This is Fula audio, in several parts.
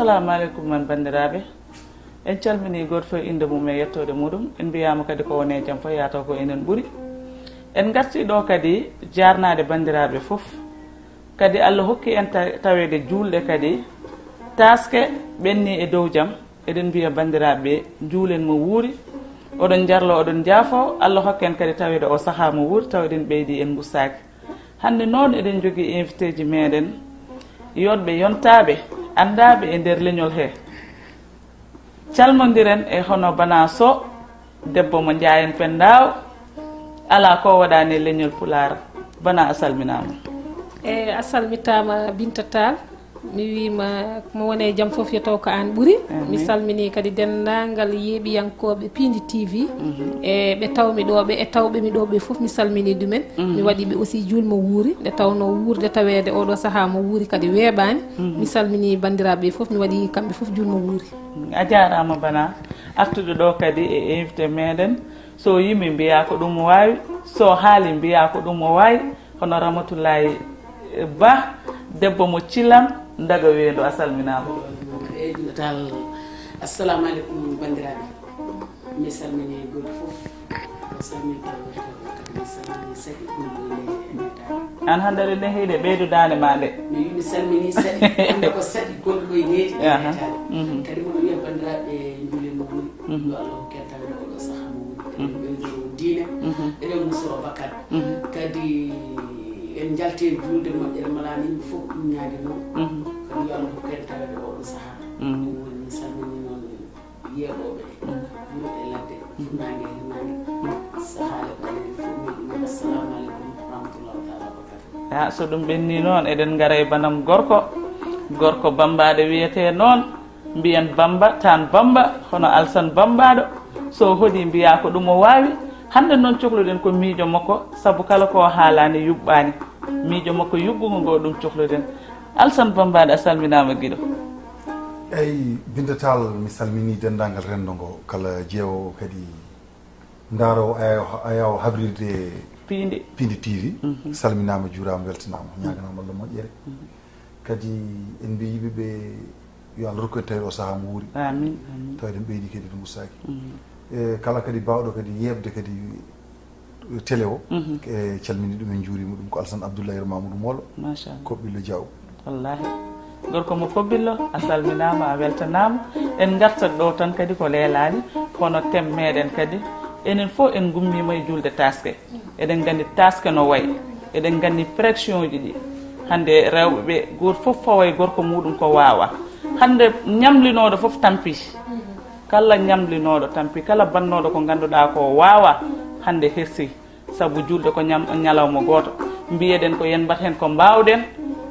assalamu alaikum man bandiraɓe en calmini goto fof inde mum e yettode muɗum en mbiyama kadi ko wone jaam fof yataw ko enen ɓuuri en garti ɗo kadi jarnade bandiraɓe foof kadi Allah hokki en tawede juulde kadi Taaske ɓenni e dow jaam eɗen mbiya bandiraɓe juulen mo wuuri oɗon jarlo oɗon jaafo Allah hokken kadi tawede o saaha mo wuuri taw eɗen ɓeydi en gustaki hande noon eɗen jogui invité ji meɗen yodɓe yontaɓe andaɓe e nder leñol he calmodiren e hono bana so debbo mo Ndiayen Pendaw ala ko waɗani leñol Pulaar bana a salminama a salmitama Binta Tall mi wima mo wone jaam fof yo taw ko an ɓuuri mi salmini kadi dendagal yeeɓiyankoɓe Pindi TV e ɓe tawmi ɗoɓe e tawɓemi ɗoɓe fof mi salmini ɗumen mi waɗiɓe aussi julmo wuuri nde tawno wuurde tawede oɗo saaha mo wuuri kadi weeɓani mi salmini bandiraɓe fof mi waɗi kamɓe fof julmo wuuri a jarama bana artude ɗo kadi e invité meɗen so yimi mbiya ko ɗum wawi so haali mbiya ko ɗum o wawi hono Ramatoulaye Ba debbo mo Cilam ndaga weendo a salminama eyyi tal assalamu aleykum bandiraɓe mi salmini goto foof o salmini mi salmini Sadi an hande aɗa nehiɗe ɓeydudande ma nde mi salmini Sadi ande ko Sadi gonɗo e needi kadi moɗo wiya bandiraɓe juulemo wuuri yo Allah kettane oɗo saaha mo wuuri eɗen ɓeydo diine eɗen muso bakkat kadi en jalti juulde moƴƴere malani yimɓe fof ɗum ñaagi noon kadi yo Allah hokken tawede oɗo saaha ɗum woni mi salmini noon yeeɓoɓe wuroɓe ladde funnague e hirnage sahale ɓayde fof miɗum assalamu aleykum rahmatullahu taala wabarakatu so ɗum ɓenni noon eɗen gaara e banam gorko bambaɗo wiyete noon mbiyen Bamba tan Bamba hono Alsane Bambaɗo so hoɗi mbiya ko ɗum o wawi hande noon cohluɗen ko miijo makko saabu kala ko haalani yuɓɓani miijo makko yuɓɓugo ngo ɗum cohluɗen Alsane Bambaɗo a salminama guiɗo eyyi Binta Tall mi salmini dendagal rendo ngo kala jeewo kadi daaro ayaw habrirde Pindi TV salminama juurama weltanama ñaganama Allah moƴƴere kadi en mbi yimɓeɓe yo Allah rokku en tawi o saaha mo wuuri amin taw eɗen ɓeydi kadi to gustaki e kala kadi bawɗo kadi yebde kadi télé o e calmini ɗum en juurima ɗum ko Alsane Abdoulaye Mamadou Molo machallah Koɓɓillo Diaw wallahi gorko mo Koɓɓillo a salminama a weltanama en gartat ɗo tan kadi ko leelani kono tem meɗen kadi enen fof en gummima e julde Taaske eɗen gandi Taaske no wayi eɗen gandi pression ji ɗi hande rewɓeɓe goto fof fawa gorko muɗum ko wawa hande ñamlinoɗo fof tampi kala ñamlinoɗo tampi kala bannoɗo ko ganduɗa ko wawa hande hersi saabu julde ko ñalawma goto mbiyeɗen ko yen mbat hen ko mbawɗen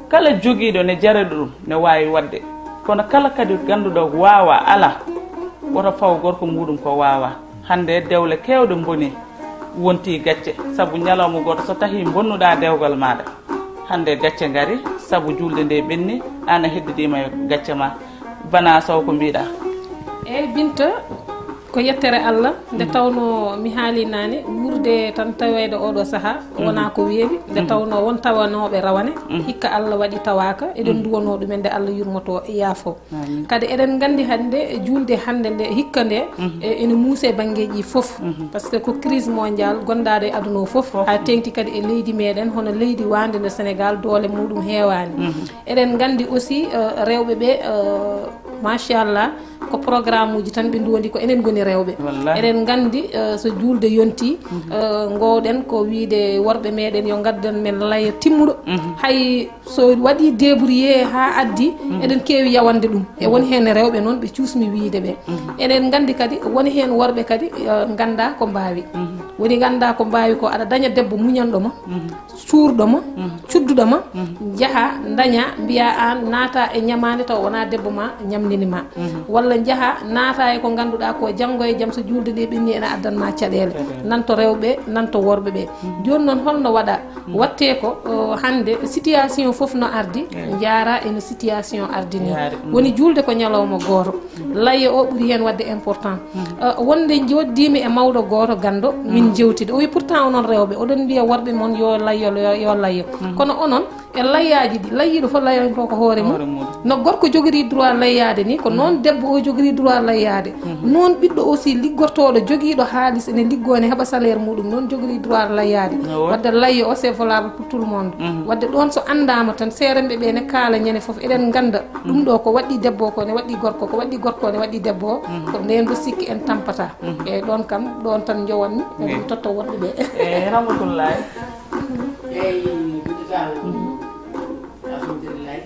kala joguiɗo ne jareɗo ɗum ne wawi wadde kono kala kadi ganduɗo wawa ala woto faw gorko muɗum ko wawa hande dewle kewɗe boni wonti gacce saabu ñalawma goto so tahi bonnuɗa dewgal maɗa hande gacce gari saabu julde nde ɓenni ana heddidima e gacce ma bana sow ko mbiɗa eyyi Binta ko yettere Allah nde tawno mi haali nane wurde tan tawede oɗo saaha wona ko weewi nde tawno won tawanoɓe rawane hikka Allah waɗi tawaka eɗen duwano ɗumen nde Allah yurmoto yaafo kadi eɗen gandi hande julde hande nde hikka nde ene muuse banggueji foof par ce que ko crise mondial gondade e aduna o foof ha tengti kadi e leydi meɗen hono leydi wande nde Sénégal doole muɗum heewani eɗen gandi aussi rewɓeɓe machallah ko programme uji tan ɓe duwondi ko enen goni rewɓe eɗen gandi so julde yonti gowɗen ko wiide worɓe meɗen yo gaddan men laya timmuɗo hay so waɗi débrouillé ha addi eɗen keewi yawande ɗum e woni hen rewɓe noon ɓe cuusmi wiide ɓe eɗen gandi kadi woni hen worɓe kadi ganda ko mbawi woni ganda ko mbawi ko aɗa daña debbo muñanɗoma cuurɗoma cudduɗoma jaaha daña mbiya an naata e ñamade taw wona debbo ma ñamninima walla jaaha naata e ko ganduɗa ko janggo e jaam so julde nde ɓenni ene addanma caɗele nanto rewɓe nanto worɓe ɓe joni noon holno waɗa watte ko hande situation foof no ardi jaara eno situation ardini woni julde ko ñalawma goto laye o ɓuuri hen wadde important wonde joddimi e mawɗo goto gando min jewtide o wi pourtant onon rewɓe oɗon mbiya worɓe moon yo layyo kono onon e layyaji ɗi layyiɗo fof layani ko hoore mum no gorko jogori droit layyade ni ko noon debbo o jogori droit layyade noon ɓiɗɗo aussi liggortoɗo joguiɗo haalis ene liggone heɓa salaire muɗum noon jogori droit layyade wadde layyo o c'est valable pour tout le monde wadde ɗon so andama tan seeremɓe ɓe ne kaala ñande foof eɗen ganda ɗum ɗo ko waɗɗi debbo ko ne waɗɗi gorko ko waɗɗi gorko ne waɗɗi debbo o ko nden ɗo sikki en tampata eyyi ɗon kam ɗon tan jowanmi eɗen totta woɗɓe ɓe e Ramatoulaye eyyi biɗatal alhamdulillahi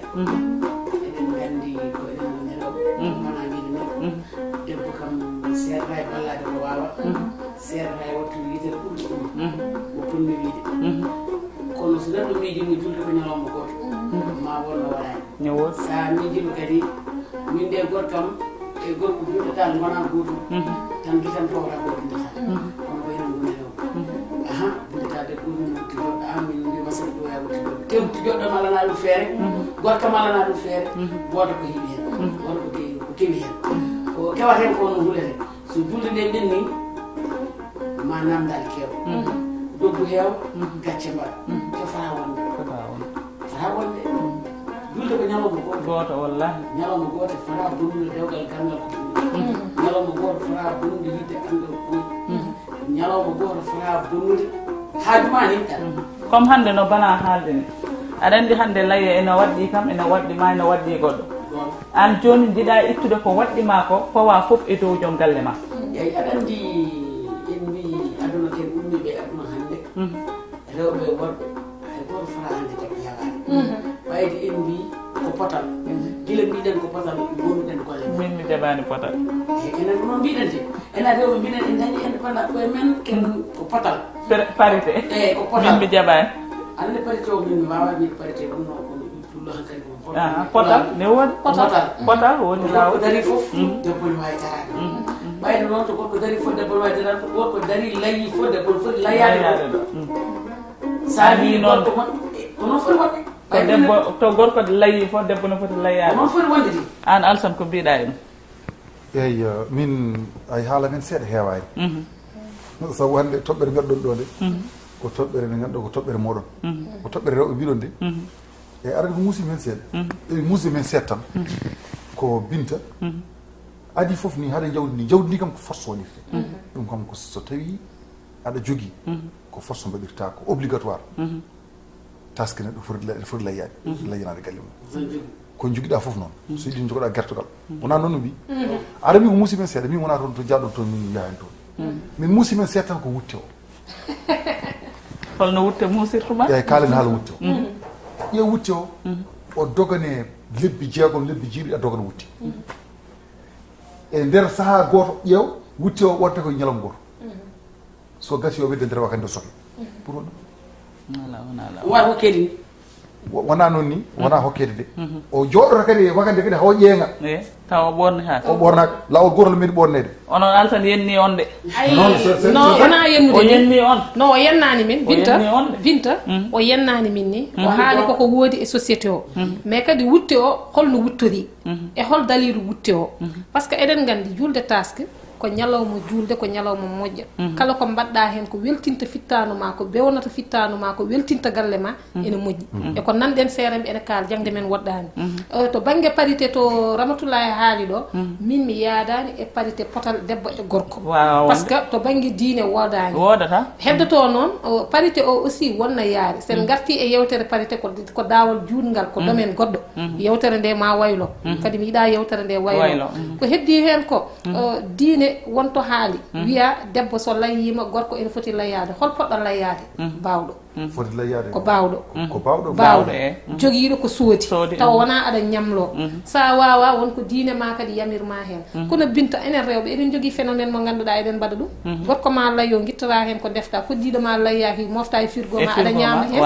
eɗen gandi ko eɗen neɗoɓe wona jiɗi men debbo kam seerata e ballade ko wawa seerata e wattu yitere ɓurɗo ɗum o ponmi wiide kono so neɗɗo miijimo julde ko ñalawma goto ma wonno waɗani sa miijimo kadi min de goto kam e gorko biɗatal gona gotum tan gitan towata goto biɗatal kono ko enen goneɗo aha biɗatade ɓurmi wutti goɗɗo min mbima saɗi ɗo ya wutti goɗɗo tewti joɗɗo malana ɗum feere goto kam malana ɗum feere woda ko hiiɓi hen woda ko kewi hen ko kewata hen ko no hulete so julde nde ɓenni ma namdal kew doggu heewa gacce mbaɗa te fata wonde fata wonde julde ko ñalawma goto wallahi ñalawma goto fata bonnude dewgal gangal ko ɓuuri ñalawma goto fata bonnude yidde andal ɓuuri ñalawma goto fata bonnude haajuma ni ɗa comme hande no bana haalde ni aɗa andi hande layya ene waɗɗi kam ene waɗɗima ene waɗɗi goɗɗo an joni jiɗa ittude ko waɗɗima ko fawa foof e dow joom galle ma eyi aɗa andi en mbi aduna ken ummi ɓe aduna hande rewɓe e worɓe hay goto fata hande jaɓi yawade wayde en mbi ko potal gila mbiɗen ko potal gonuɗen golle min mi jaɓani potal enen ko noon mbiɗen de enen rewɓe mbiɗen en dañi indépendance koye men ken ko potal parité eyyi ko potal min mi jaɓani ande parité o min mi wawa wiide parité ɗum no kono tullo hankadi ko potal ne woni potal woni law ko dari foof debbo ne wawi darade ɓayde noon to goɗɗo dari fof debbo ne wawi darade goɗɗo dari layyi fof debbo ne foti layyade ɗo sa wi noon ko noon foti wonde ko debbo to gorko layyi fof debbo ne foti layyade noon foti wonde ti an Alsan ko mbiɗa en eyyi min ay haala men seeɗa heewani sabu hande toɓɓere gaɗɗon ɗo nde ko toɓɓere nde ganduɗa ko toɓɓere moɗon ko toɓɓere rewɓe mbiɗon nde eyyi aɗa ko muusi men seeɗa eyi muusi men seeɗa tan ko Binta adi foof ni haɗa jawdi ndi kam ko force wonirte ɗum kam ko so tawi aɗa jogui ko force mbaɗirta ko obligatoire taske neɗɗo foti layyade layyanade galle mum ko joguiɗa foof noon so yiɗi jogoɗa guertogal wona noon no mbi aɗa mbi ko muusi men seeɗa min wona toon to jaaɗon toon min yahani toon min muusi men seeɗa tan ko wutte o holno wutte muusirtuma eyyi kaalen haala wutte o ƴeew wutte o dogane lebbi jeegom lebbi jeeɗiɗi a dogana wutte e nder saaha goto ƴeew wutte o wonta koye ñalawma goto so gasi o wedde nder wakande soke pour wona hokkede ni wona noon ni wona hokkede de o jooɗota kadi wakande kadi hawa ƴeeŋa taw o ɓornata o ɓornaka lawol gotol meeɗi ɓornede onon Alsan yenni on de non wona yennude o yenni on non o yennani min Binta o yennani min ni o haali koko woodi e société o mais kadi wutte o holno wuttori e hol daliru wutte o par ce que eɗen gandi julde Taaske ko ñalawma julde ko ñalawma moƴƴa kala ko mbaɗɗa hen ko weltinta fittanu ma ko bewnata fittanu ma ko weltinta galle ma ene moƴƴi e ko nanɗen seeremɓe ene kaal jangde men woɗɗani to banggue parité to Ramatoulaye haali ɗo min mi yaadani e parité potal debbo e gorko par ce que to banggue diine wodani wodata heddoto noon parité o aussi wonna yaari sen garti e yewtere parité ko dawol juutngal ko domaine goɗɗo yewtere nde ma waylo kadi mi yiɗa yewtere nde waylo ko heddi hen ko diine wonto haali wiya debbo so layyima gorko ene foti layyade hol poɗɗo layyade bawɗo foti layyade ko bawɗo ko bawɗo bawɗo joguiɗo ko soodi taw wona aɗa ñamlo sa wawa wonko diine ma kadi yamirma hen kono Binta enen rewɓe eɗen jogui phénomène mo ganduɗa eɗen mbaɗa ɗum gorko ma layyo guittata hen ko defta koddiɗo ma layyaki mofta e frigo ma aɗa ñama hen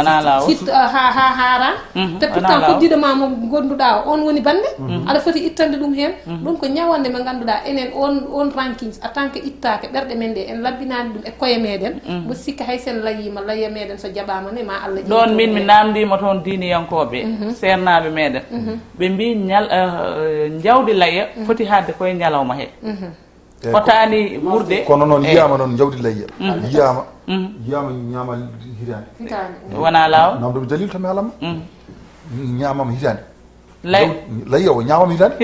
hit ha haran te pourtant koddiɗo ma mo gonduɗa on woni bande aɗa foti ittande ɗum hen ɗum ko ñawande mo ganduɗa enen on ranking en tant que ittake ɓerɗe men ɗe en labbinani ɗum e koye meɗen mo sikka hay sen layyima layya meɗen so jaɓama ne ma Allah ɗon min mi namdima toon diiniyankoɓe sernaɓe meɗen ɓe mbi jawdi layya foti hadde koye ñalawma he fotani wurde kono noon yiyama noon jawdi layya yiyama ñaama hirande wona law namdomi dalil tami alama ñamam hitande lay o ñamam hitande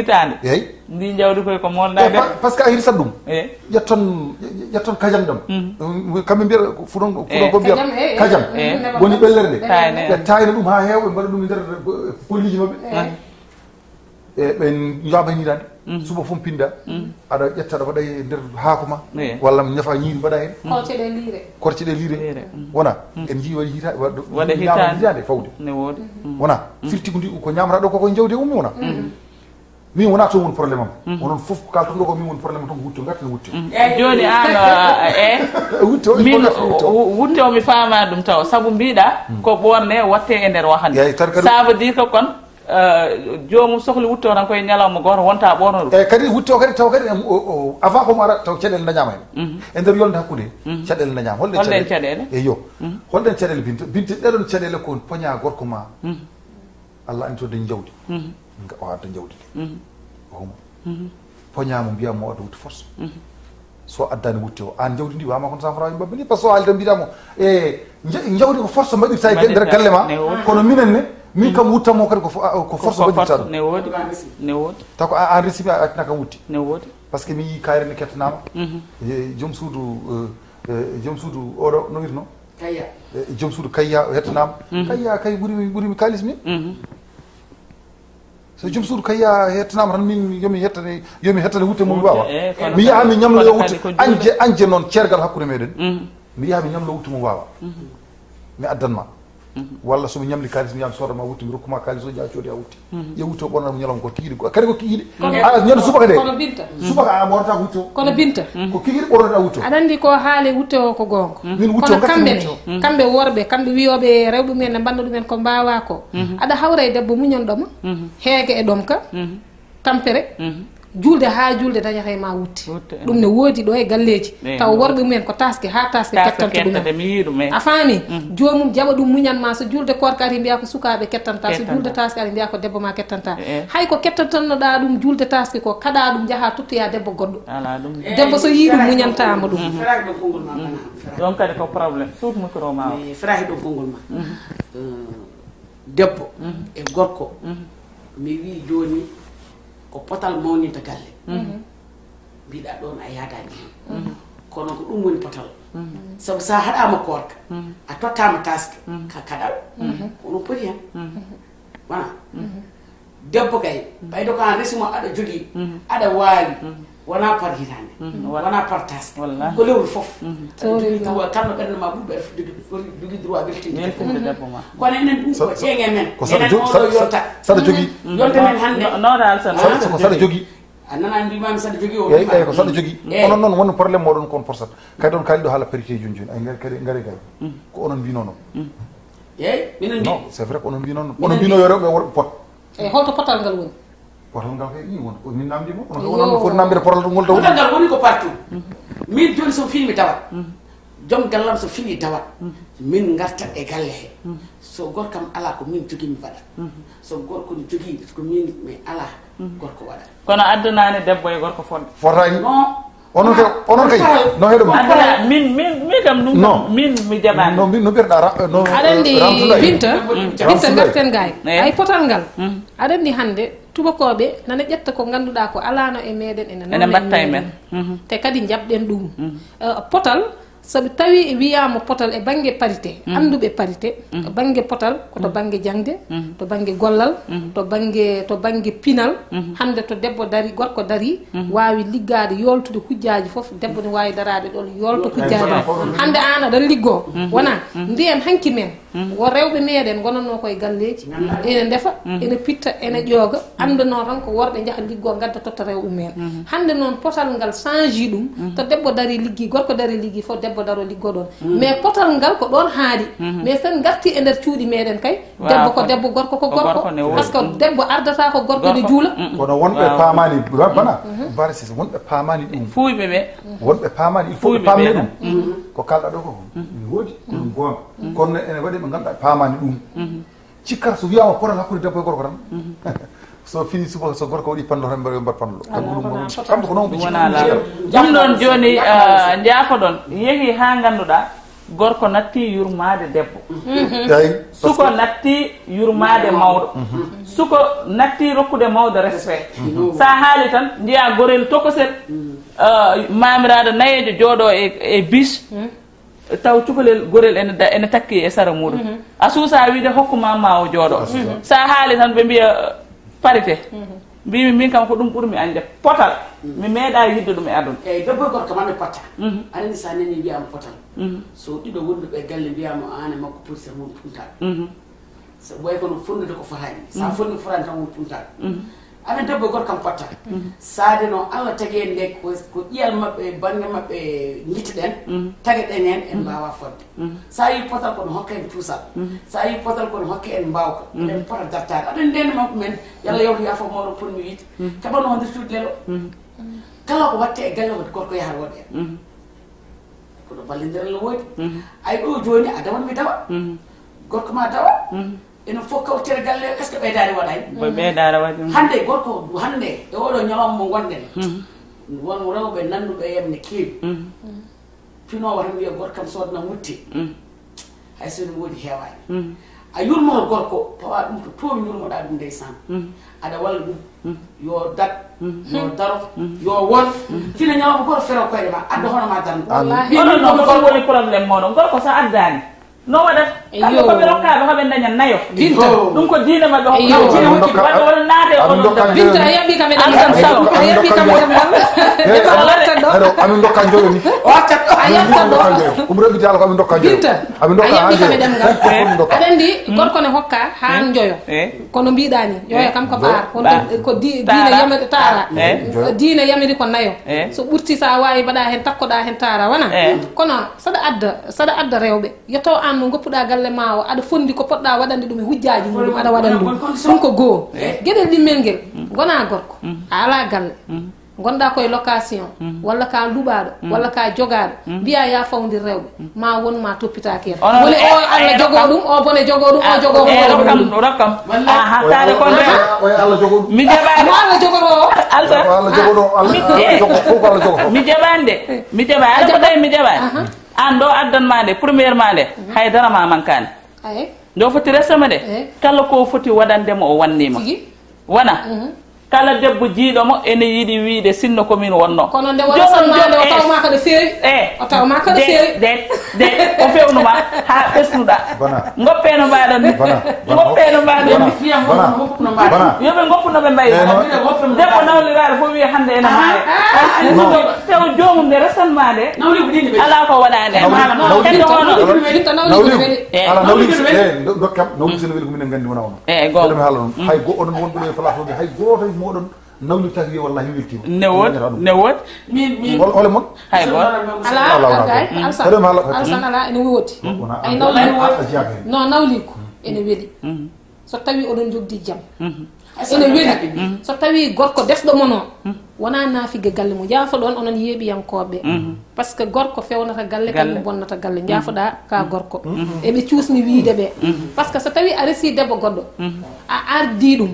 eyyi ndi jawdi koy ko molnade par ce que a hirsat ɗum ƴetton kajam ɗam kamɓe mbiyata fuɗon ko mbiyata kajam woni ɓellere nde ɓe tayna ɗum ha heewa ɓe mbaɗa ɗum e nder polliji mabɓe ɓe jaaba hitande suba fof pinda aɗa ƴetta aɗa waɗa e nder haako ma walla ñafa ñiiri mbaɗa hen korce ɗe liire wona en jii waɗi hitande fawde wona firti ko ndi ko ñamata ɗo koko jawdi ummi wona min wona toon woni probléme am onon fof ko kalton ɗo ko min woni probléme tan ko wutto garta no wutte joni an min wutte o mi faama ɗum taw saabu mbiɗa ko ɓorne watte e nder wahande ça veut dire que kon jomum sohli wutte o tan koye ñalawma goto wonta ɓorno ɗum eyyi kadi wutte o kadi taw kadi avant komo ara taw caɗele dañama hen e nder yolde hakkude caɗele dañama holɗen caɗele eyyi yo holɗen caɗele binte ɗeɗon caɗele ko poña gorko ma Allah andi to dañ jawdi o adda jawdi homa poñamo mbiyamo o adda wutte force so addani wutte o an jawdi ndi wama kono sans franc babbe ni par ce que so haali tan mbiyatamo jawdi ko force mbaɗirta e nder galle ma kono minen ne min kam wuttamo kadi ko force mbaɗirta ɗum ne woodi taw ko an recipe a actina kam wutti ne woodi par ce que mi yii kayre ne kettanama joom suudu oɗo no wirno kayya joom suudu kayya o hettanama kayya kay ɓuurimi kalis min so joom suudu kayya hettanama tan min yomi hettane wutte mum wawa mi yaha mi ñamloyo wutte anje noon ceergal hakkude meɗen mi yaha mi ñamlo wutte mum wawa mi addanma walla somi ñamli kalis mi yami sodama wutte mi rokkuma kalis o jaa coodi a wutte ye wutte o ɓornama ñalawma ko kikiɗe kadi ko kikiɗe ñande subaka de subaka a ɓornata ko wutte o kono binta ko kikiɗe ɓornata wutte o aɗa andi ko haali wutte o ko gonga min wutte o kamɓe worɓe kamɓe wiyoɓe rewɓe mumen ne mbanna ɗumen ko mbawa ko aɗa hawra e debbo muñanɗoma heege e ɗomka tampere Juulde ha Juulde dañata e ma wutte ɗum ne woodi ɗo e galleji taw worɓe mumen ko Taaske ha Taaske kettanta ɗumen a faami jomum jaɓa ɗum muñanma so Juulde korka ari mbiya ko sukaɓe kettanta so Juulde Taaske ari mbiya ko debbo ma kettanta hay ko kettantannoɗa ɗum Juulde Taaske ko kaɗa ɗum jaaha tuttoya debbo goɗɗo debbo so yii ɗum muñantama ɗum ɗon kadi ko probléme suut micro ma ferahi ɗo konngol ma debbo e gorko mi wi joni ko potal mawninta galle mbiɗa ɗon a yaadani hen kono ko ɗum woni potal sabu sa haɗama korka a tottama Taaske ka kaɗal kono poti hen wona debbo kay ɓayde ko an resimo aɗa jogui aɗa waali wona par hitande wona par Taaske ko lewru foof kamno ɓernde ma ɓuuɓe jogui droit weltinde debbo ma kono enen ɗum ko ƴeeŋe men enen oɗo yolta saɗa jogui yolta men hande ko saɗa jogui a nana mbimami saɗa jogui o eyyi ko saɗa jogui onon noon woni probléme moɗon kon pour sat kadi on kaali ɗo haala parité joni joni ay kadi gaari ko onon mbino noon eyyi minen non c'est vrai ko onon mbino noon onon mbino yo rewɓe worɓe pot eyyi holto potal ngal woni potal ngal kay won ko min namdima onon foti namdede potal ngol taw potal ngal woni ko partout min joni so filmi tawat joom gallam so fini tawat min garta e galle he so gorkam ala ko min jogui mi waɗa so gorko ne jogui ko min mi ala gorko waɗa kono addanani debbo e gorko fotani onon kay no heɗoma min kam ɗum min mi jaɓani no mbiyerɗa no aɗa andi binta garten gay ay potal ngal aɗa andi hande tubakoɓe nana ƴetta ko ganduɗa ko alano e meɗen ene mbatta e men te kadi jaɓɗen ɗum potal sabi tawi wiyama potal e banggue parité anduɓe parité banggue potal koto banggue jangde to banggue gollal to banggue pinal hande to debbo dari gorko dari wawi liggade yoltude hujjaji foof debbo ne wawi darade ɗon yolto hujjaji hande an aɗan liggo wona ndiyen hanki men wo rewɓe meɗen gonanno koye galleji ene ndefa ene pitta ene ƴooga anda noon tan ko worɓe jaaha liggo gadda totta rewɓe men hande noon potal ngal change ɗum to debbo dari liggi gorko dari liggi fof debbo daro liggo ɗon mais potal ngal ko ɗon haaɗi mais sen garti e nder cuuɗi meɗen kay debbo ko debbo gorko ko gorko par ce que debbo ardata ko gorko ne juula kono wonɓe paamani bana bare c'est wonɓe paamani ɗum fuyɓe ɓe wonɓe paamani il faut ɓe pamne ɗum ko kalɗa ɗo ko woodi ko ɗum gonga kono ene waɗi ɓe ganduɗa paamani ɗum cikkata so wiyama potal hakkude debbo e gorko tan so fini suba so gorko waɗi panlo tan mbaɗa mbaɗ panlo kamɓe ko noon ɓe ɗum ɗon joni jaafoɗon yeehi ha ganduɗa gorko natti yurmade debbo eyi suko natti yurmade mawɗo suko natti rokkude mawɗo respect sa haali tan jiya gorel tokosel mamiraɗo nayejo jooɗo e bis taw cukalel gorel ene takki e sara muɗum a suusa wiide hokkuma ma o jooɗo sa haali tan ɓe mbiya parité mbimi min kam ko ɗum ɓurmi ande potal mi meeɗa yidde ɗum e aduna eyyi debbo e gorko maɓe potta anani sa nani mbiyama potal so ɗiɗo wonduɓe galle mbiyama an e makko poti tan won puntaɗo so ɓoy kono fonnude ko fotani sa fonni ko fotani tan won puntaɗo amen debbo e gorko kam potta saade noon Allah tagi en nde ko ƴiyal maɓɓe bange maɓɓe guitteɗen tagueɗen hen en mbawa fodde sa yi potal kono hokka en tuusal sa yi potal kono hokke en mbawka eɗen pota dartade aɗen ndende makko men yallah yewto yaafo mawɗo ponmi wiide keɓano hondirtude lelo kala ko watte e galle wode gorko yahata woɗe en koɗo ballidiral no woodi ay ɗo joni a dawanmi dawa gorko ma dawa ene fof kawtere galle est ce que ɓeydare waɗani ɓeydare waɗi hande gorko hande e oɗo ñalawma mo gonɗen won rewɓe nanduɓe yemne keewi pinowo tan wiya gorko kam sodna mutti hay soni woodi heewani a yurmoto gorko tawa ɗum to tomi yurmoɗa ɗum ndeysan aɗa walla ɗum yo dat yo daro yo won fina ñalawma goto fero koyɗe ma adda hono ma darno onon noon ko woni probléme moɗon gorko sa addani no waɗat kamɓe koɓe rokkaɓe hoɓe daña nayo ɗum ko diine maɓɓe hokkadiine hokki wadde wona naade o Binta a yaɓɓi kam e ɗemgal a yaɓɓi kam e ɗemgal amin dokka joɗo ni a yettat ɗo ɗum reɓɓiti Allah ko amin dokka joɗo Binta a yaɓɓi kam e ɗemgal aɗa andi gorko ne hokka han joyo kono mbiɗa ni joyo kam ko ɓaar ko diine yamiri tara diine yamiri ko nayo so ɓurti sa wawi mbaɗa hen takkoɗa hen tara wona kono saɗa adda rewɓe yetto an no goppuɗa galle ma o aɗa fondi ko poɗɗa waɗande ɗum e hujjaji muɗum aɗa waɗan ɗum ko goho gueɗel ɗimmel nguel gona gorko a ala galle gonɗa koye location walla ka luɓaɗo walla ka jogaɗo mbiya ya fawdir rewɓe ma won ma toppitake hen woni o Allah jogo ɗum o bone jogo ɗum o jogo rokkam hattare ko Allah jogo ɗum mi jaɓani Allah jogoɗo o Allah jogo ɗo Allah jogo fof ko Allah jogo mi jaɓani de mi jaɓani aɗa ko tawi mi jaɓani an ɗo addanma nde premièrement nde haydara ma mankani ndo foti resama de kala ko foti waɗandemo o wannima wona kala debbo jiiɗomo ene yiiɗi wiide sinno komin wonno kono nde waɗasanmade o tawma kada feewi o tawma kada feewi de o fewnuma ha ɓesnuɗa goppeno mbaɗon ni goppeno mbaɗon ni yoɓe goppunoɓe mbayi debbo nawliraɗo fof wiya hande ene maaya tew jomum nde resanma de ala ko waɗani heddo hono dokkam nawli sene weeli ko minen gandi wona ono eyyi gonga haala noon hay go oɗon wonɓe e place oɓe hay goto moɗon nawlitaki wiya wallahi weltima newot hole moon hay goto ala gay alsan ala ene woodi ay nawli non nawli ko ene weeli so tawi oɗon jogdi jaam ene weeli so tawi gorko desɗo mon o wona naafigue galle mo jaafo ɗon onon yeeɓiyankoɓe par ce que gorko fewnata galle kañum bonnata galle jaafoɗa ka gorko eɓe cuusni wiide ɓe par ce que so tawi a resi debbo goɗɗo a ardi ɗum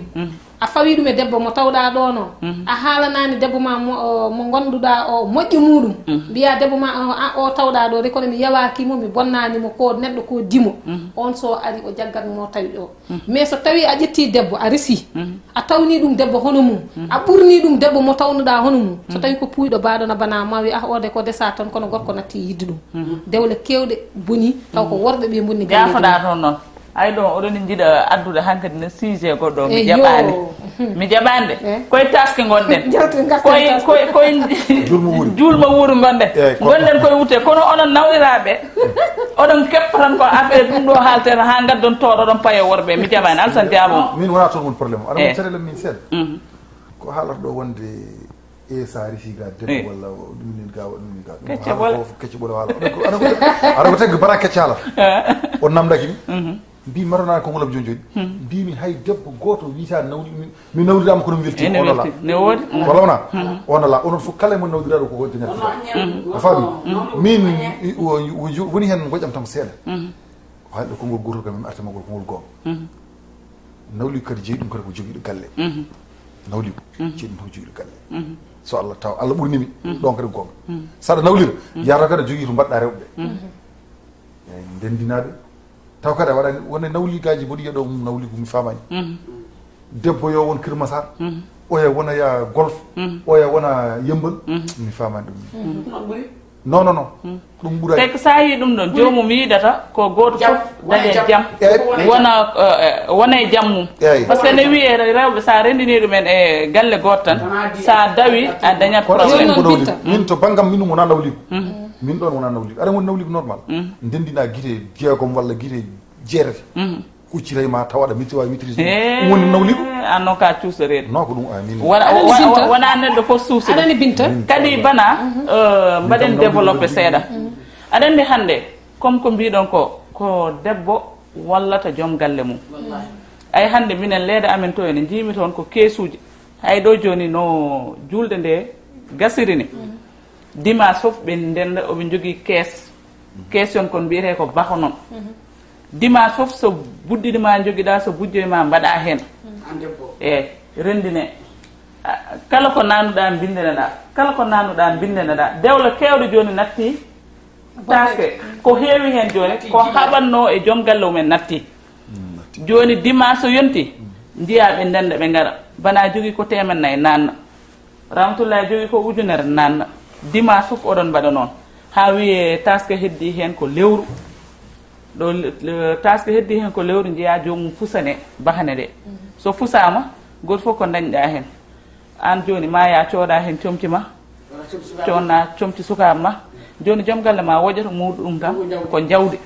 a fawi ɗum e debbo mo tawɗa ɗon o a haalanani debbo ma mo gonduɗa o moƴƴi muɗum mbiya debbo ma o tawɗa ɗo de kono mi yawakimo mi bonnanimo ko neɗɗo ko dimo on so ari o jaggatmo tawi ɗo mais so tawi a ƴetti debbo a resi a tawni ɗum debbo hono mum a ɓurni ɗum debbo mo tawnuɗa hono mum so tawi ko puyɗo baɗona bana ma wi ode ko desa tan kono gorko natti yidde ɗum dewle kewɗe boni taw ko worɓe ɓe bonni jafoɗa toon noon ay ɗon oɗon jiiɗa addude hankkadi no sujet goɗɗo mi jaɓani mi jaɓani de koye taske gonɗen koye julma wuuri gonɗen koye wutte kono onon nawɗiraɓe oɗon keppa tan ko affaire ɗum ɗo haaltere ha gaddon tooɗo oɗon paye worɓe mi jaɓani alsan jaabom min wona toon woni probléme aɗa mo caɗele min seeɗa ko haalata ɗo wonde e sa risi ga debbo walla ɗumnin ga ɗumnin ga kecce ɓole haala aɗa ko taggi bara kecce haala on namdaki mi mbi maronani ko ngolom joni joni mbimi hay debbo goto wiita nawli mi nawlirama kono mi weltima onola walla wona onola onon fof kala mo nawliraɗo ko dañata a faami min woni hen goƴam tan ko seeɗa o haalɗo konngol gotol kam mi artamagol kongol gonga nawli kadi jeeyi ɗum kadi ko joguiɗo galle nawli ko jeeyi ɗum tan ko joguiɗo galle so Allah taw Allah ɓurnimi ɗon kadi gonga saɗa nawlira yata kadi jogui to mbaɗɗa rewɓe ndendinaɓe taw kadi a waɗani wona nawligaji mboɗo yiya ɗo nawligu mi famani debbo yo won Kirmasar oya wona ya golf oya wona yembal mi famani ɗum non non non ɗum ɓuuray te ko sa yi ɗum ɗon jomum yiidata ko goto fof dañe jaam wona e jaam mum par ce que ne wiye rewɓe sa rendini ɗumen e galle goto tan sa dawi a dañat probléme min to banggam min ɗum wona nawligu min ɗon wona nawligu aɗa woni nawligu normal ndendina guite jeegom walla guite jeerete kucciray ma taw aɗa wawi maîtrise ɗum woni nawligu an noon ka cuusorede non ko ɗum min wona neɗɗo fof suuside aɗani Binta kadi bana mbaɗen développé seeɗa aɗa andi hannde comme ko mbiɗon ko debbo wallata joom galle mum ay hannde minen leeda amen to ene jiimi toon ko keesuji hay ɗo joni no julde nde gasiri ni dimanche fof ɓe ndenda oɓe jogii kees yon kon mbiyete ko baho noon dimanche fof so buddidi ma joguiɗa so bujjoye ma mbaɗa hen rendine kala ko nanuɗa bindeneɗa kala ko nanuɗa bindeneɗa dewle kewɗe joni natti Taaske ko heewi hen joni ko haɓanno e joom galle mumen natti joni dimanche so yonti jiyaɓe ndenda ɓe gara bana jogui ko 400 nanna Ramatoulaye jogui ko ujunere nanna dimanche fof oɗon mbaɗa noon ha wiye Taaske heddi hen ko lewru ɗo Taaske heddi hen ko lewru jeeya jomum fusane bahane ɗe so fusama goto fof ko dañɗa hen an joni ma ya cooda hen comci ma conna comci sukaɓe ma joni joom galle ma woƴata muuɗu ɗum kam ko jawdi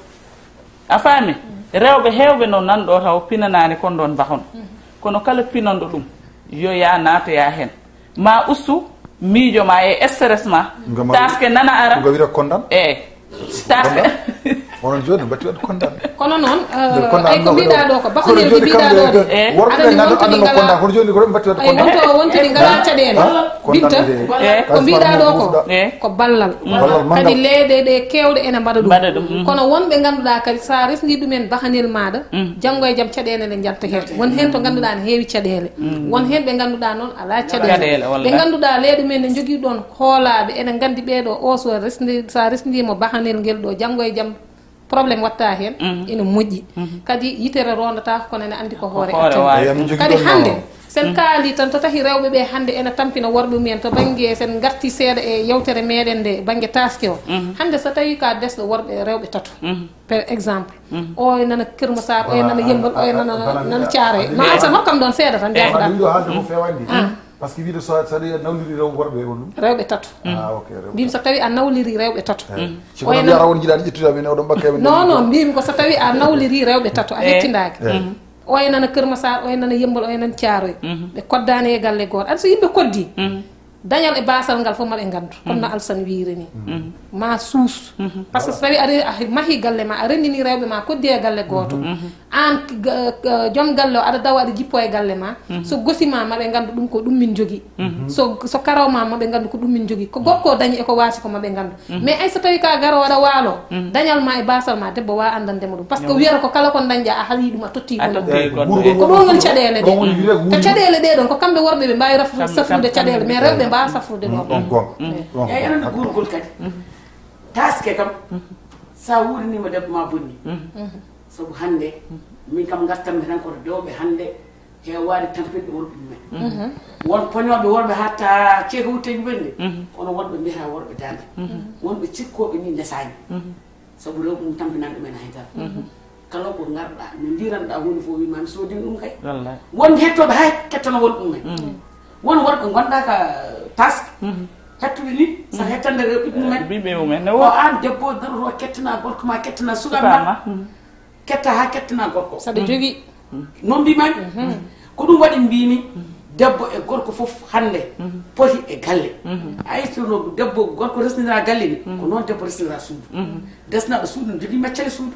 a faami rewɓe hewɓe noon nanɗo taw pinanani kon ɗon bahon kono kala pinanɗo ɗum yo ya nataya hen ma ustu miijo ma e stress ma Taaske nana ara ngo wira kondan Taaske onon joni mbatti waɗ kondan kono noon ay ko mbiɗa ɗo ko bakonel ko mbiɗa ɗo de worɓe nganndu andano kondan kono joni ko mbatti waɗ kondan ay wonto wontini ngala caɗele Binta ko mbiɗa ɗo ko ballal kadi leede ɗe kewɗe ene mbaɗa ɗum kono wonɓe ngannduɗa kadi sa resni ɗumen bahanel maɗa janggo e jaam caɗele ɗe jatta hen won hen to ngannduɗa ne heewi caɗele won hen ɓe ngannduɗa noon ala caɗele ɓe ngannduɗa leyɗe men ne jogui ɗon hoolaɓe ene gandi ɓeɗo o so resni sa resnimo bahanel ngel ɗo janggo e jaam probléme watta hen ene moƴƴi kadi yitere rondata kono ene andi ko hoore kadi hande sen kaali tan to tahi rewɓe ɓe hande ene tampina worɓe mumen to banggue sen garti seeɗa e yewtere meɗen nde banggue Taaske o hande so tawi ka desɗo worɓe rewɓe tato par exemple o e nana Kirmasar o e nana yembal o e nana Thiaroye no alsan hokkam ɗon seeɗa tan jafoɗa par ce que wiide so tawi a nawliri rewɓe worɓe on ɗum rewɓe tato mbimi so tawi a nawliri rewɓe tato oye yara won jiiɗaɗo ƴettude men oɗon mbakka non non mbimi ko so tawi a nawliri rewɓe tato a hettindaki oye nana Kirmasar oye nana yembal oye nana Thiaroye ɓe koddani e galle goto aɗa so yimɓe koddi dañal e basal ngal fof maɓe gandu comme no Alsane wiiri ni ma suus par ce que so tawi a mahi galle ma a rendini rewɓe ma koddi e galle goto an joom galle o aɗa dawa aɗa jippo e galle ma so gosima maɓe gandu ɗum ko ɗum min jogui so karawma maɓe gandu ko ɗum min jogui ko gorko dañi eko wasi ko maɓe gandu mais ay so tawi ka garowo aɗa waalo dañal ma e basal ma debbo wa andandema ɗum par ce que wiyata ko kala kon dañƴa a haali ɗum a totti ko ɗon woni caɗele ɗe te caɗele ɗe ɗon ko kamɓe worɓe ɓe mbawi safrude caɗele mais rewɓe mbawa safrude ɗon eyi anandi gurgol kadi Taaske kam sa wurinima debbo ma bonni sabu hande min kam gartanmi tan koto dewɓe hande hewani tampinɗe worɓe mumen won poñoɓe worɓe hatta ceeko wutteji ɓenni kono wonɓe mbiyata worɓe dande wonɓe cikkoɓe ni ndesani sabu rewɓe mum tampinan ɗumen haydara kala ko garɗa no jiranɗa hunde fof wima mi sodini ɗum kay won hettoɓe hay kettano worɓe mumen won worɓe gonɗa ka Taaske hettuɓe ni sa hettande rewɓe mumen o an debbo daroto kettana gorko ma kettana sukaɓe ma ketta ha kettana gorko saɗa jogui noon mbimami ko ɗum waɗi mbimi debbo e gorko foof hande poti e galle ayi sono debbo gorko resnira galle ni ko noon debbo resnira suudu desnaɗo suudu ne jogui meccere suudu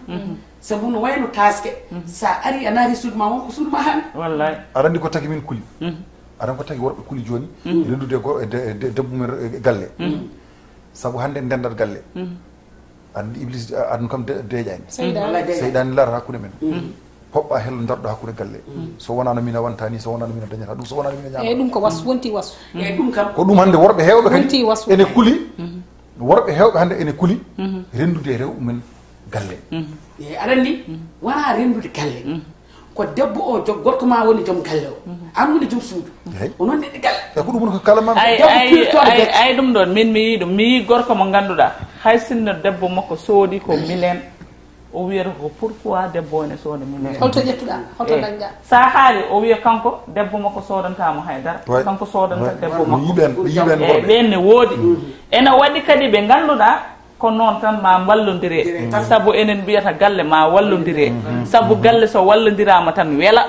sabu no wayno Taaske sa ari a naati suudu ma wonko suudu ma hani wallahi aɗa andi ko tagi min kuli aɗan ko tagi worɓe kuli joni rendude debbo mumen galle saabu hande ndendat galle andi Iblis aduna kam deeƴani seyɗani lara hakkude men poɓɓa hello darɗo hakkude galle so wonano min a wantani so wonano min a dañata ɗum so wonano min a ñamata ɗum ko wasu wonti wasu ɗum kam ko ɗum hande worɓe hewɓe kadi ene kuli worɓe hewɓe hande ene kuli rendude rewɓe men galle aɗa andi wona rendude galle ko debbo o jog gorko ma woni joom galle o an woni joom suudu onon neɗɗo galle e ko ɗum woni ko kala mam ay ɗum ɗon min mi yii ɗum mi yii gorko mo ngannduɗaa hay sinno debbo makko soodi ko milen o wiyata ko pourquoi debbo one sooda milen holto ƴettuɗa holto dañɗa sa haali o wiya kanko debbo makko soodantamo haydara kanko soodanta debbo makko ɓen ne woodi ene waɗi kadi ɓe ngannduɗaa ko noon tan ma wallodire sabu enen mbiyata galle ma wallodire sabu galle so wallodirama tan weela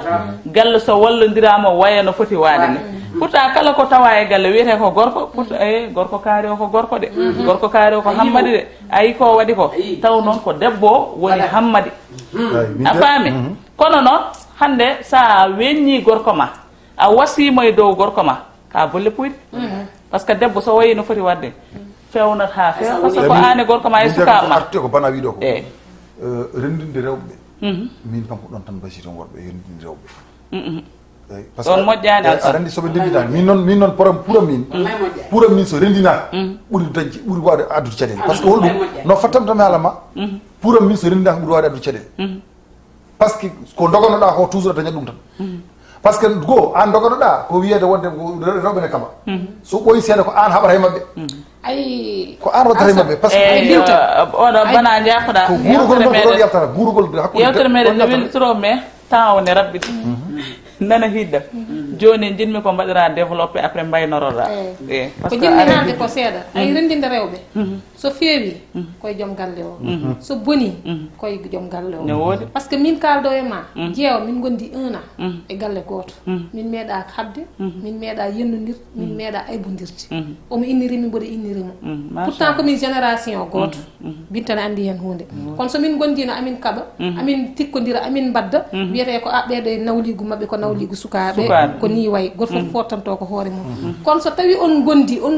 galle so wallodirama waya no foti waade ni pourtant kala ko tawa e galle wiyete ko gorko pourtant gorko kaari o ko gorko de gorko kaari o ko hammadi de ayi ko waɗi ko taw noon ko debbo woni hammadi a faami kono noon hande sa weññi gorko ma a wasimo e dow gorko ma ka bolle puyɗe par ce que debbo so wayi no foti wadde fewnat ha few par ce que ko an e gorko ma e sukama arti ko bana wiɗo ko rendinde rewɓe min kam ko ɗon tan basiton worɓe rendinde rewɓe on moƴƴani aɗa andi soɓe rendinani min noon pour min so rendinaka ɓuuri dañde ɓuuri wawde addude caɗele par ce que holɗum no fattamtami haala ma pour min so rendinaka ɓuuri wawde addude caɗele par ce que ko dogonoɗa ko toujours a dañat ɗum tan par ce que goo an dogonoɗa ko wiyede wonde rewɓe ne kama so ɓooyi seeɗa ko an haɓata e mabɓe ay ko an waddata e mabɓe par ce que oɗo bana jafoɗa ko guurugol ɗon ko ɗon yaltata guurugol yewtere meɗen no weltoro mais temps o ne rabbiti nana hidda joni jinmi ko mbaɗira développé après mbaynoroɗa ko jinmi haalde ko seeɗa ay rendinde rewɓe so feewi koye joom galle o so boni koye joom galle o ne woodi par ce que min kaldo e ma jeewa min gondi 1 an e galle goto min meeɗa habde min meeɗa yennodir min meeɗa aybondirde omo innirimi mboɗo innirimo pourtant komin génération goto bintane andi hen hunde kono so min gondino amin kaɓa amin tikkodira amin mbadda wiyete ko ɓeɗo e nawligu mabɓe ko nawligu sukaɓe ko ni way goto foof fottanto ko hoore mum kono so tawi on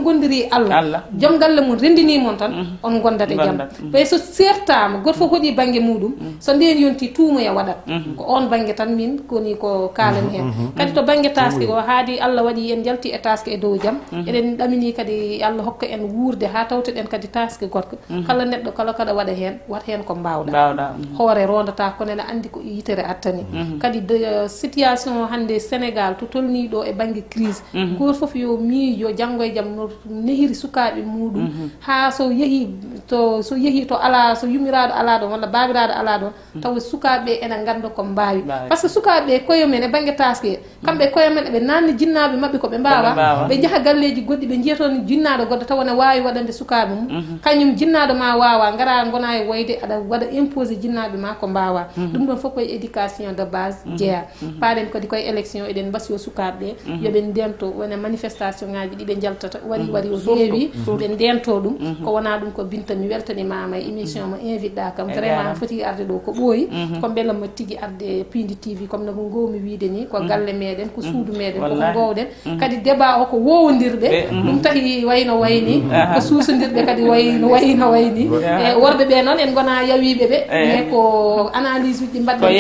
gondiri Allah joom galle mum rendini mon tan on gondat e jaam ɓay so sertama goto foof hoɗi banggue muɗum so nden yonti tuumoya waɗat ko on banggue tan min koni ko kalami hen kadi to banggue taske o haadi Allah waɗi en jalti e taske e dow jaam eɗen ɗamini kadi Allah hokka en wuurde ha tawteɗen kadi taske gorko kala neɗɗo kala kaɗa waɗa hen wat hen ko mbawɗa hoore rondata kono ene andi ko yitere attani kadi situation hande Sénégal to tolni ɗo e banggue crise goto foof yo miijo janggo e jaam no nehiri sukaɓe muɗum ha so yeehi to ala so yumiraɗo ala ɗon walla babiraɗo ala ɗon tawa sukaɓe ene ganda ko mbawi par ce que sukaɓe koyemen e banggue taske kamɓe koyemen eɓe nanni jinnaɓe mabɓe koɓe mbawa ɓe jaaha galleji goɗɗi ɓe jiiyaton jinnaɗo goɗɗo tawa ne wawi waɗande sukaɓe mum kañum jinnaɗo ma wawa gara gona e wayde aɗa waɗa imposé jinnaɓe ma ko mbawa ɗum ɗon foof koye éducation de base jeeya paɗen kadi koye élection eɗen mbasiyo sukaɓeɓe yoɓe ndento wona manifestation ngaji ɗi ɓe jaltata wari o heewi ɓe ndento ɗum ko wona ɗum ko Binta mi weltanimama e émission mo invite ɗa kam vraiment foti arde ɗo ko ɓooyi ko beela mo tigui arde Pindi TV comme no ko gowmi wiide ni ko galle meɗen ko suudu meɗen koko gowɗen kadi débat o ko wowodirɓe ɗum tahi wayno wayni ko suusodirɓe kadi wayno wayni e worɓe ɓe noon en gona yawiɓeɓe mais ko analyse uji mbaɗɗen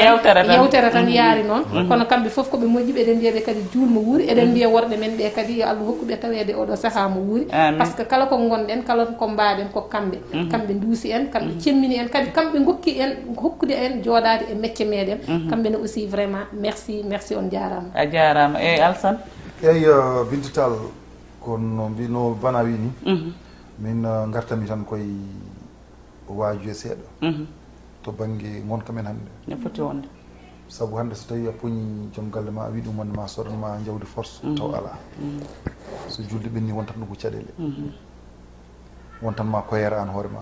yewtere tan yaari noon kono kamɓe foof koɓe moƴƴiɓe eɗen mbiyaɓe kadi julmo wuuri eɗen mbiya worɓe men ɓe kadi yo Allah hokkuɓe tawede oɗo saaha mo wuuri par ce que kala ko gonɗen kala ko mbaɗen ko kamɓe duusi en kamɓe cemmini en kadi kamɓe gokki en hokkude en jooɗade e métier meɗen kamɓe ne aussi vraiment merci on jarama a jarama eyyi Alsane eyyi Binta Tall kono mbino bana wi ni min gartami tan koye waaju e seeɗa to banggue gonka men hannde ne foti wonde sabu hannde so tawi a poñi joom galle ma a wi ɗum wonde ma sodanma jawdi force taw ala so julde ɓenni wontan ɗum ko caɗele wontanma koyere an hoore ma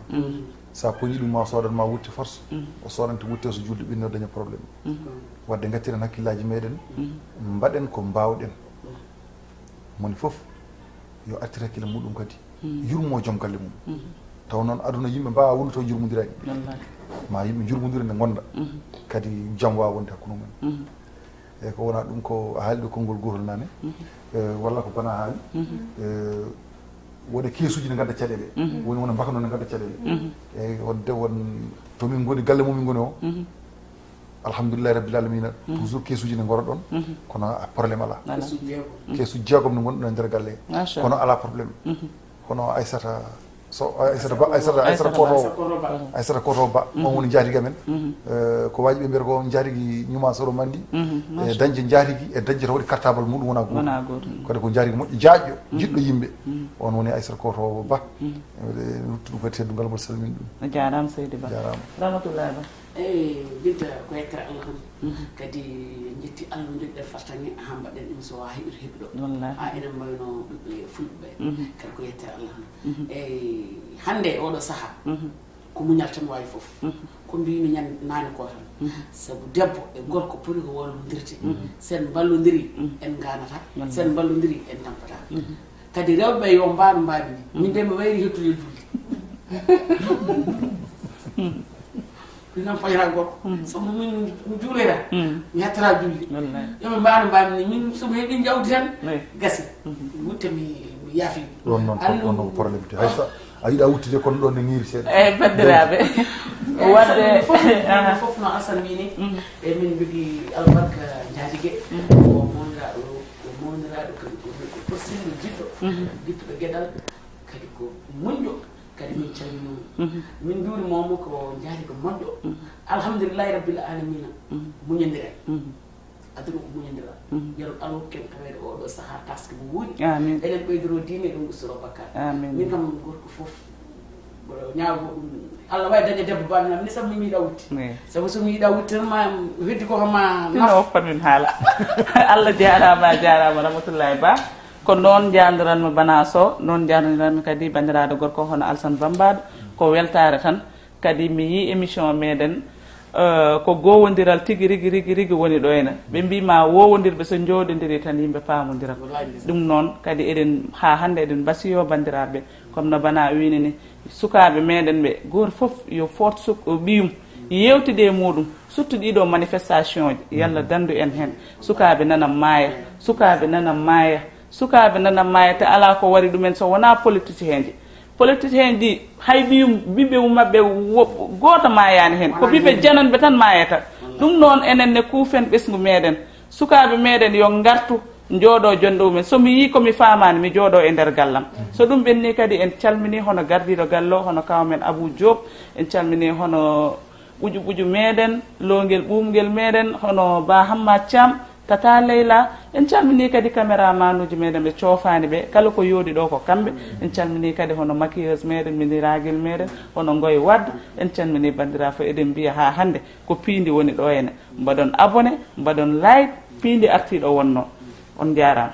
sa poñi ɗum ma sodanma wutte force o sodante wutte so julde ɓenni o daña probléme wadde gattiren hakkillaji meɗen mbaɗen ko mbawɗen moni foof yo artir hakkille muɗum kadi yurmo joom galle mum taw noon aduna yimɓe mbawa wonde taw jurmodirani ma yimɓe jurmodira nde gonda kadi jaam wawa wonde hakkude mumen eyyi ko wona ɗum ko a haali ɗo konngol gotol nane walla ko bana haali wone keesuji ne gadda caɗele woni wona mbakano ne gadda caɗele eyyi wonde won tomin goni galle momin goni o alhamdulillahi rabbil alamina toujours keesuji ne gora ɗon kono probléme ala keesuji jeegom ne gonɗon e nder galle kono ala probléme kono Aissata so aysata koto ba on woni jaatigi amen ko waji ɓe mbiyata ko jaatigi ñuma soro mandi e dañde jaatigi e dañde tawde cartable muɗum wona goto kadi ko jaatigi moƴƴo jaajƴo jiɗɗo yimɓe on woni aysata koto ba luttu ɗum kadi teddungal mbo salmini ɗum jarama seydi ba rahmatullahi ba Binta ko yettere Allah tan kadi jetti Allah no jogiɗen fartange ha mbaɗen émission ha heɓir heɓiɗo ha enen mbayno ɓiɓɓe fulɓe ɓe kadi ko yettere Allah tan eyyi hande oɗo saaha ko muñal tan wawi foof ko mbimi nani ko tan saabu debbo e gorko poti ko wallodirte sen ballodiri en ganata sen ballodiri en tampata kadi rewɓe yo mbanu mbami ni min de mi wayri hettude julde non fajara gorko sabu min juulera mi hettata julde yomi mbano mbami ni min somi heeɓi jawdi tan gasi wutte mi yaafi ɗon noon probléme te haysa a yiiɗa wuttude kono ɗon ne ñiiri seeɗa eyyi bandiraɓe wadde fof no Assane wini e min jogui albarka jaatige ko moniraɗo kadi ko possible jiɗɗo gueɗal kadi ko moƴƴo kadi min calminoma min juurimomo ko jaati ko moƴƴo alhamdulillahi rabbil alamina muñodiren aduna ko muñodira jaro alo ken tawede oɗo saaha taske mo wuuɗi eɗen ɓeydoro diine ɗum ustoro bakkar min kam gorko foof ñaago Allah wawi dañde debbo baminam ni sabu mi yiiɗa wutti sabu somi yiiɗa wutti tan ma heddi ko hama no woppat min haala Allah jarama rahmatullahi ba ko noon jandiranmi bana so noon jandiranmi kadi bandiraɗo gorko hono Alsane Bambaɗo ko weltare tan kadi mi yi émission meɗen ko gowodiral tigui rigui woni ɗo ene ɓe mbima wowodirɓe so jooɗodiri tan yimɓe pamodirat ɗum noon kadi eɗen ha hande eɗen basiyo bandiraɓe comme no bana wini ni sukaɓe meɗen ɓe goto foof yo fot ɓiyum yewtide e muɗum surtout ɗiɗo manifestation ji yalla dandu en hen sukaɓe nana maaya sukaɓe nana maaya te ala ko wari ɗumen so wona politicien ji hay ɓiɓɓe mabɓe goto mayani hen ko ɓiɓɓe jananɓe tan mayata ɗum noon enen ne kuufen ɓesgu meɗen sukaɓe meɗen yo gartu jooɗo jonɗo mumen somi yi komi famani mi jooɗo e nder gallam so ɗum ɓenni kadi en calmini hono gardiɗo gallo hono kawmen Abou Diop en calmini hono ɓuuƴu meɗen lowguel ɓumguel meɗen hono Ba Hammad Thiam Tata Leyla en calmini kadi caméraman uji meɗen ɓe coofani ɓe kala ko yoodi ɗo ko kamɓe en calmini kadi hono maquilleuse meɗen miniraguel meɗen hono Ngoye Wadde en calmini bandira fo eɗen mbiya ha hande ko piindi woni ɗo ene mbaɗon abonné mbaɗon like piindi artiɗo wonno on jarama